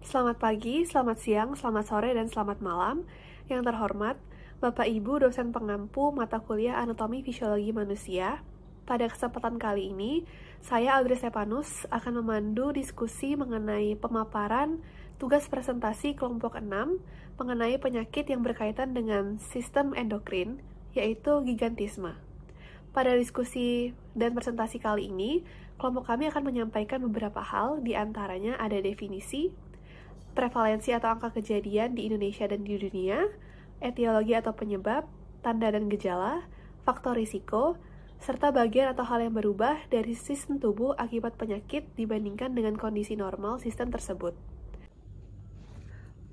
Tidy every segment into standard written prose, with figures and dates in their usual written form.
Selamat pagi, selamat siang, selamat sore, dan selamat malam. Yang terhormat, Bapak Ibu dosen pengampu mata kuliah Anatomi Fisiologi Manusia. Pada kesempatan kali ini, saya Audrey Stepanus akan memandu diskusi mengenai pemaparan tugas presentasi kelompok 6 mengenai penyakit yang berkaitan dengan sistem endokrin, yaitu gigantisme. Pada diskusi dan presentasi kali ini, kelompok kami akan menyampaikan beberapa hal, di antaranya ada definisi, prevalensi atau angka kejadian di Indonesia dan di dunia, etiologi atau penyebab, tanda dan gejala, faktor risiko, serta bagian atau hal yang berubah dari sistem tubuh akibat penyakit dibandingkan dengan kondisi normal sistem tersebut.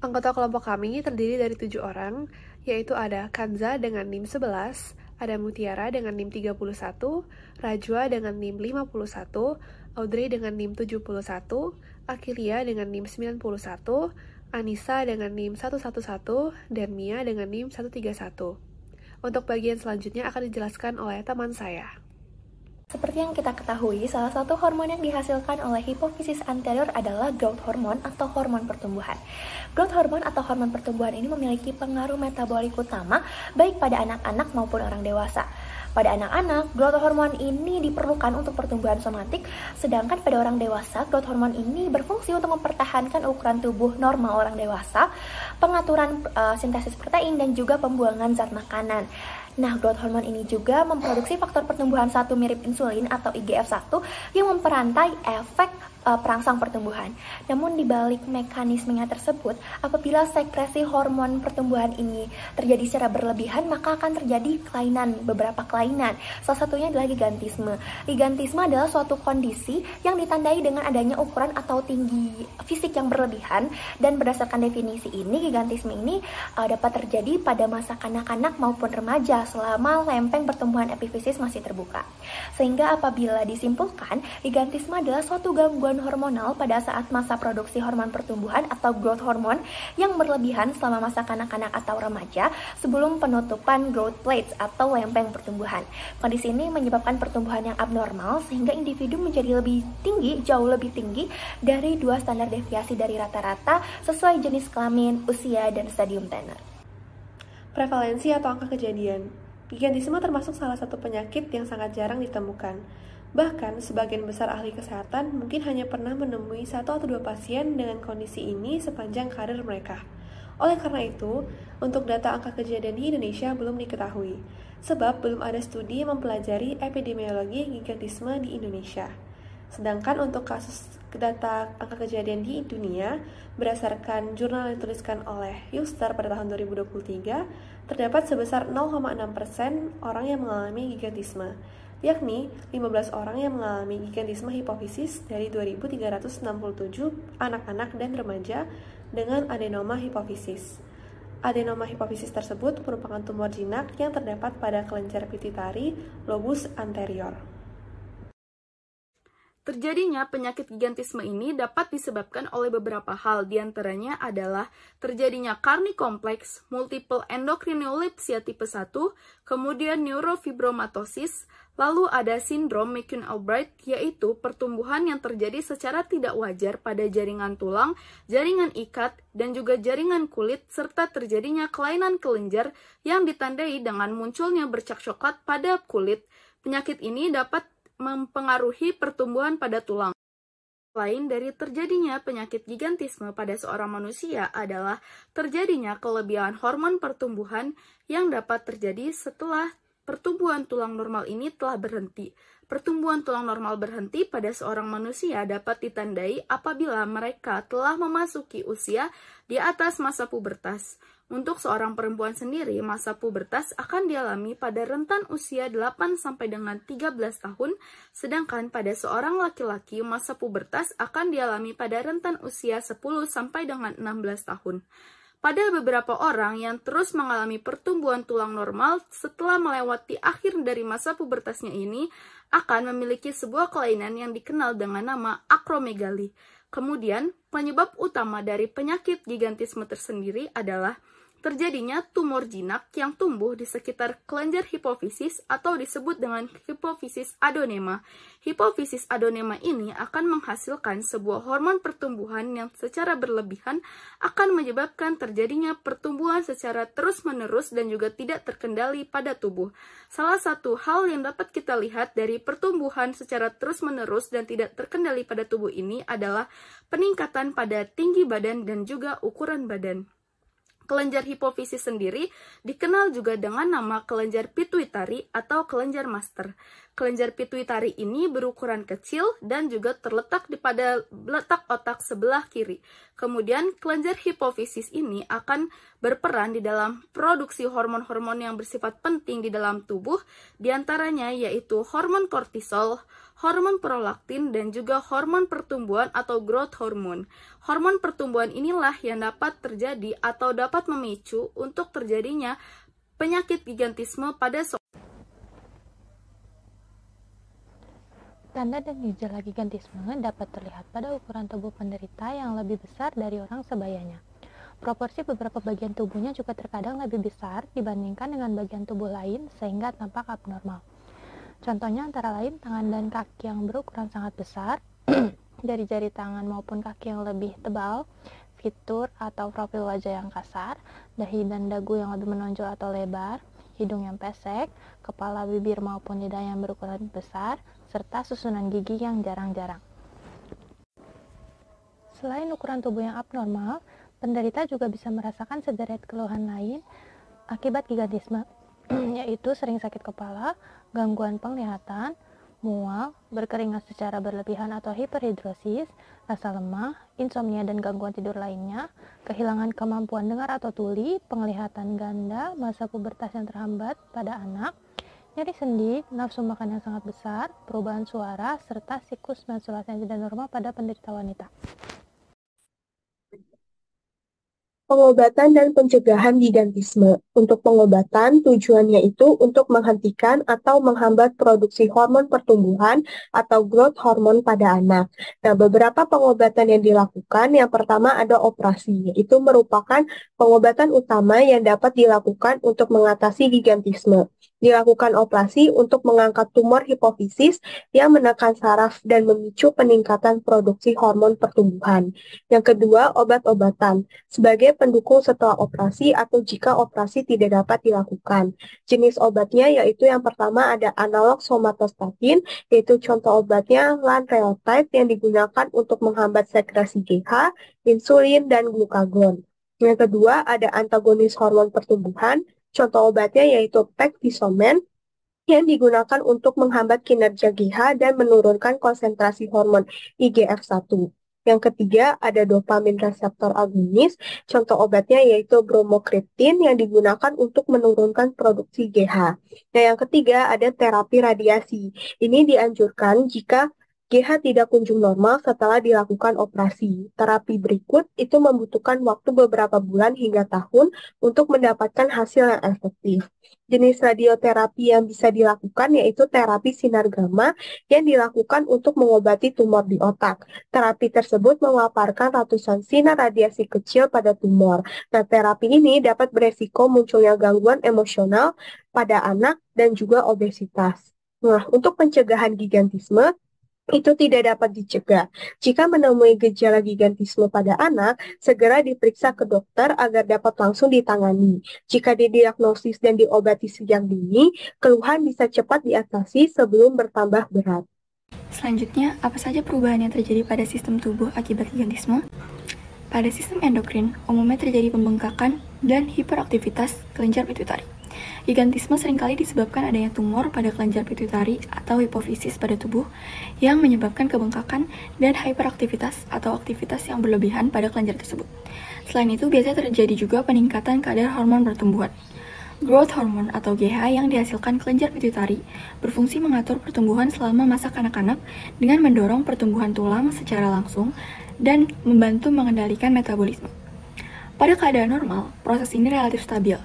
Anggota kelompok kami terdiri dari 7 orang, yaitu ada Kanza dengan NIM 11, ada Mutiara dengan NIM 31, Rajwa dengan NIM 51, Audrey dengan NIM 71, Akilia dengan NIM 91, Anissa dengan NIM 111, dan Mia dengan NIM 131. Untuk bagian selanjutnya akan dijelaskan oleh teman saya. Seperti yang kita ketahui, salah satu hormon yang dihasilkan oleh hipofisis anterior adalah growth hormone atau hormon pertumbuhan. Growth hormone atau hormon pertumbuhan ini memiliki pengaruh metabolik utama baik pada anak-anak maupun orang dewasa. Pada anak-anak, growth hormone ini diperlukan untuk pertumbuhan somatik, sedangkan pada orang dewasa, growth hormone ini berfungsi untuk mempertahankan ukuran tubuh normal orang dewasa, pengaturan sintesis protein, dan juga pembuangan zat makanan. Nah, growth hormone ini juga memproduksi faktor pertumbuhan 1 mirip insulin atau IGF-1 yang memperantai efek perangsang pertumbuhan. Namun di balik mekanismenya tersebut, apabila sekresi hormon pertumbuhan ini terjadi secara berlebihan, maka akan terjadi beberapa kelainan. Salah satunya adalah gigantisme. Gigantisme adalah suatu kondisi yang ditandai dengan adanya ukuran atau tinggi fisik yang berlebihan, dan berdasarkan definisi ini, gigantisme ini dapat terjadi pada masa kanak-kanak maupun remaja selama lempeng pertumbuhan epifisis masih terbuka. Sehingga apabila disimpulkan, gigantisme adalah suatu gangguan hormonal pada saat masa produksi hormon pertumbuhan atau growth hormone yang berlebihan selama masa kanak-kanak atau remaja sebelum penutupan growth plates atau lempeng pertumbuhan. Kondisi ini menyebabkan pertumbuhan yang abnormal sehingga individu menjadi jauh lebih tinggi dari 2 standar deviasi dari rata-rata sesuai jenis kelamin, usia, dan stadium tenor. Prevalensi atau angka kejadian. Gigantisme termasuk salah satu penyakit yang sangat jarang ditemukan. Bahkan, sebagian besar ahli kesehatan mungkin hanya pernah menemui 1 atau 2 pasien dengan kondisi ini sepanjang karir mereka. Oleh karena itu, untuk data angka kejadian di Indonesia belum diketahui, sebab belum ada studi yang mempelajari epidemiologi gigantisme di Indonesia. Sedangkan untuk kasus data angka kejadian di dunia, berdasarkan jurnal yang dituliskan oleh Euster pada tahun 2023, terdapat sebesar 0,6% orang yang mengalami gigantisme, yakni 15 orang yang mengalami gigantisme hipofisis dari 2.367 anak-anak dan remaja dengan adenoma hipofisis. Adenoma hipofisis tersebut merupakan tumor jinak yang terdapat pada kelenjar pituitari lobus anterior. Terjadinya penyakit gigantisme ini dapat disebabkan oleh beberapa hal, diantaranya adalah terjadinya karni kompleks, multiple endokrinolipsia tipe 1, kemudian neurofibromatosis, lalu ada sindrom McCune-Albright, yaitu pertumbuhan yang terjadi secara tidak wajar pada jaringan tulang, jaringan ikat, dan juga jaringan kulit, serta terjadinya kelainan kelenjar yang ditandai dengan munculnya bercak coklat pada kulit. Penyakit ini dapat mempengaruhi pertumbuhan pada tulang. Lain dari terjadinya penyakit gigantisme pada seorang manusia adalah terjadinya kelebihan hormon pertumbuhan yang dapat terjadi setelah pertumbuhan tulang normal ini telah berhenti. Pertumbuhan tulang normal berhenti pada seorang manusia dapat ditandai apabila mereka telah memasuki usia di atas masa pubertas. Untuk seorang perempuan sendiri, masa pubertas akan dialami pada rentan usia 8 sampai dengan 13 tahun, sedangkan pada seorang laki-laki, masa pubertas akan dialami pada rentan usia 10 sampai dengan 16 tahun. Pada beberapa orang yang terus mengalami pertumbuhan tulang normal setelah melewati akhir dari masa pubertasnya ini akan memiliki sebuah kelainan yang dikenal dengan nama akromegali. Kemudian, penyebab utama dari penyakit gigantisme tersendiri adalah terjadinya tumor jinak yang tumbuh di sekitar kelenjar hipofisis atau disebut dengan hipofisis adonema. Hipofisis adonema ini akan menghasilkan sebuah hormon pertumbuhan yang secara berlebihan akan menyebabkan terjadinya pertumbuhan secara terus-menerus dan juga tidak terkendali pada tubuh. Salah satu hal yang dapat kita lihat dari pertumbuhan secara terus-menerus dan tidak terkendali pada tubuh ini adalah peningkatan pada tinggi badan dan juga ukuran badan. Kelenjar hipofisis sendiri dikenal juga dengan nama kelenjar pituitari atau kelenjar master. Kelenjar pituitari ini berukuran kecil dan juga terletak pada letak otak sebelah kiri. Kemudian kelenjar hipofisis ini akan berperan di dalam produksi hormon-hormon yang bersifat penting di dalam tubuh, diantaranya yaitu hormon kortisol, hormon prolaktin, dan juga hormon pertumbuhan atau growth hormone. Hormon pertumbuhan inilah yang dapat terjadi atau dapat memicu untuk terjadinya penyakit gigantisme pada Tanda dan gejala gigantisme dapat terlihat pada ukuran tubuh penderita yang lebih besar dari orang sebayanya. Proporsi beberapa bagian tubuhnya juga terkadang lebih besar dibandingkan dengan bagian tubuh lain sehingga tampak abnormal. Contohnya antara lain tangan dan kaki yang berukuran sangat besar, dari jari tangan maupun kaki yang lebih tebal, fitur atau profil wajah yang kasar, dahi dan dagu yang lebih menonjol atau lebar, hidung yang pesek, kepala, bibir maupun lidah yang berukuran besar, serta susunan gigi yang jarang-jarang. Selain ukuran tubuh yang abnormal, penderita juga bisa merasakan sederet keluhan lain akibat gigantisme, yaitu sering sakit kepala, gangguan penglihatan, mual, berkeringat secara berlebihan atau hiperhidrosis, rasa lemah, insomnia dan gangguan tidur lainnya, kehilangan kemampuan dengar atau tuli, penglihatan ganda, masa pubertas yang terhambat pada anak, nyeri sendi, nafsu makan yang sangat besar, perubahan suara, serta siklus menstruasi yang tidak normal pada penderita wanita. Pengobatan dan pencegahan gigantisme. Untuk pengobatan, tujuannya itu untuk menghentikan atau menghambat produksi hormon pertumbuhan atau growth hormone pada anak. Nah, beberapa pengobatan yang dilakukan, yang pertama ada operasi, yaitu merupakan pengobatan utama yang dapat dilakukan untuk mengatasi gigantisme. Dilakukan operasi untuk mengangkat tumor hipofisis yang menekan saraf dan memicu peningkatan produksi hormon pertumbuhan. Yang kedua, obat-obatan sebagai pendukung setelah operasi atau jika operasi tidak dapat dilakukan. Jenis obatnya yaitu yang pertama ada analog somatostatin, yaitu contoh obatnya lanreotide yang digunakan untuk menghambat sekresi GH, insulin, dan glukagon. Yang kedua ada antagonis hormon pertumbuhan, contoh obatnya yaitu pegtisomen yang digunakan untuk menghambat kinerja GH dan menurunkan konsentrasi hormon IGF-1. Yang ketiga ada dopamin reseptor agonis, contoh obatnya yaitu bromokriptin yang digunakan untuk menurunkan produksi GH. Nah, yang ketiga ada terapi radiasi. Ini dianjurkan jika GH tidak kunjung normal setelah dilakukan operasi. Terapi berikut itu membutuhkan waktu beberapa bulan hingga tahun untuk mendapatkan hasil yang efektif. Jenis radioterapi yang bisa dilakukan yaitu terapi sinar gamma yang dilakukan untuk mengobati tumor di otak. Terapi tersebut memaparkan ratusan sinar radiasi kecil pada tumor. Nah, terapi ini dapat beresiko munculnya gangguan emosional pada anak dan juga obesitas. Nah, untuk pencegahan gigantisme, itu tidak dapat dicegah. Jika menemui gejala gigantisme pada anak, segera diperiksa ke dokter agar dapat langsung ditangani. Jika didiagnosis dan diobati sejak dini, keluhan bisa cepat diatasi sebelum bertambah berat. Selanjutnya, apa saja perubahan yang terjadi pada sistem tubuh akibat gigantisme? Pada sistem endokrin, umumnya terjadi pembengkakan dan hiperaktivitas kelenjar pituitari. Gigantisme seringkali disebabkan adanya tumor pada kelenjar pituitari atau hipofisis pada tubuh yang menyebabkan kebengkakan dan hiperaktivitas atau aktivitas yang berlebihan pada kelenjar tersebut. Selain itu, biasanya terjadi juga peningkatan kadar hormon pertumbuhan. Growth hormone atau GH yang dihasilkan kelenjar pituitari berfungsi mengatur pertumbuhan selama masa kanak-kanak dengan mendorong pertumbuhan tulang secara langsung dan membantu mengendalikan metabolisme. Pada keadaan normal, proses ini relatif stabil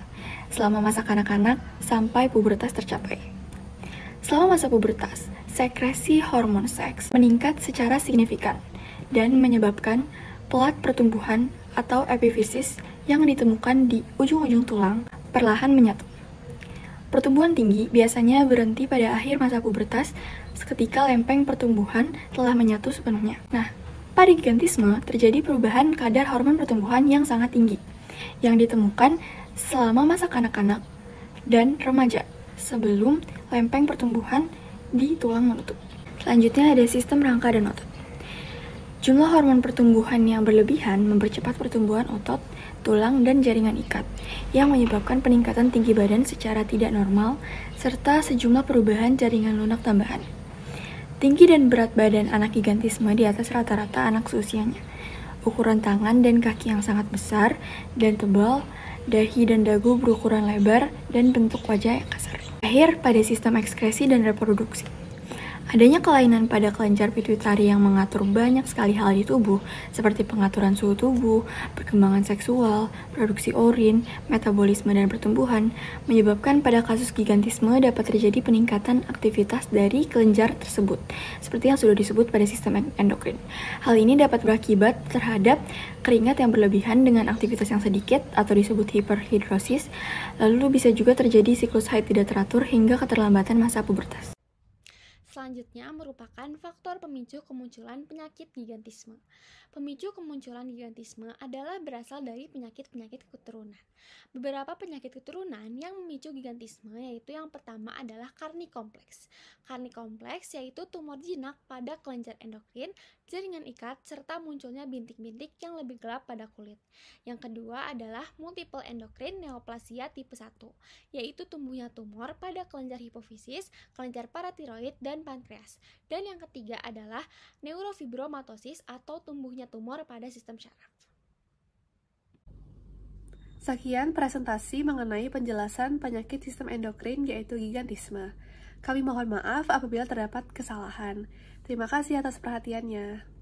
selama masa kanak-kanak sampai pubertas tercapai. Selama masa pubertas, sekresi hormon seks meningkat secara signifikan dan menyebabkan pelat pertumbuhan atau epifisis yang ditemukan di ujung-ujung tulang perlahan menyatu. Pertumbuhan tinggi biasanya berhenti pada akhir masa pubertas seketika lempeng pertumbuhan telah menyatu sepenuhnya. Nah, pada gigantisme terjadi perubahan kadar hormon pertumbuhan yang sangat tinggi yang ditemukan selama masa kanak-kanak dan remaja sebelum lempeng pertumbuhan di tulang menutup. Selanjutnya ada sistem rangka dan otot. Jumlah hormon pertumbuhan yang berlebihan mempercepat pertumbuhan otot, tulang, dan jaringan ikat, yang menyebabkan peningkatan tinggi badan secara tidak normal, serta sejumlah perubahan jaringan lunak tambahan. Tinggi dan berat badan anak gigantisme di atas rata-rata anak seusianya. Ukuran tangan dan kaki yang sangat besar dan tebal, dahi dan dagu berukuran lebar, dan bentuk wajah yang kasar. Akhir pada sistem ekskresi dan reproduksi. Adanya kelainan pada kelenjar pituitari yang mengatur banyak sekali hal di tubuh, seperti pengaturan suhu tubuh, perkembangan seksual, produksi urin, metabolisme, dan pertumbuhan, menyebabkan pada kasus gigantisme dapat terjadi peningkatan aktivitas dari kelenjar tersebut, seperti yang sudah disebut pada sistem endokrin. Hal ini dapat berakibat terhadap keringat yang berlebihan dengan aktivitas yang sedikit, atau disebut hiperhidrosis, lalu bisa juga terjadi siklus haid tidak teratur hingga keterlambatan masa pubertas. Selanjutnya merupakan faktor pemicu kemunculan penyakit gigantisme. Pemicu kemunculan gigantisme adalah berasal dari penyakit-penyakit keturunan. Beberapa penyakit keturunan yang memicu gigantisme yaitu yang pertama adalah Carney kompleks. Carney kompleks yaitu tumor jinak pada kelenjar endokrin, jaringan ikat, serta munculnya bintik-bintik yang lebih gelap pada kulit. Yang kedua adalah multiple endokrin neoplasia tipe 1, yaitu tumbuhnya tumor pada kelenjar hipofisis, kelenjar paratiroid, dan pankreas. Dan yang ketiga adalah neurofibromatosis atau tumbuhnya tumor pada sistem syaraf. Sekian presentasi mengenai penjelasan penyakit sistem endokrin yaitu gigantisme. Kami mohon maaf apabila terdapat kesalahan. Terima kasih atas perhatiannya.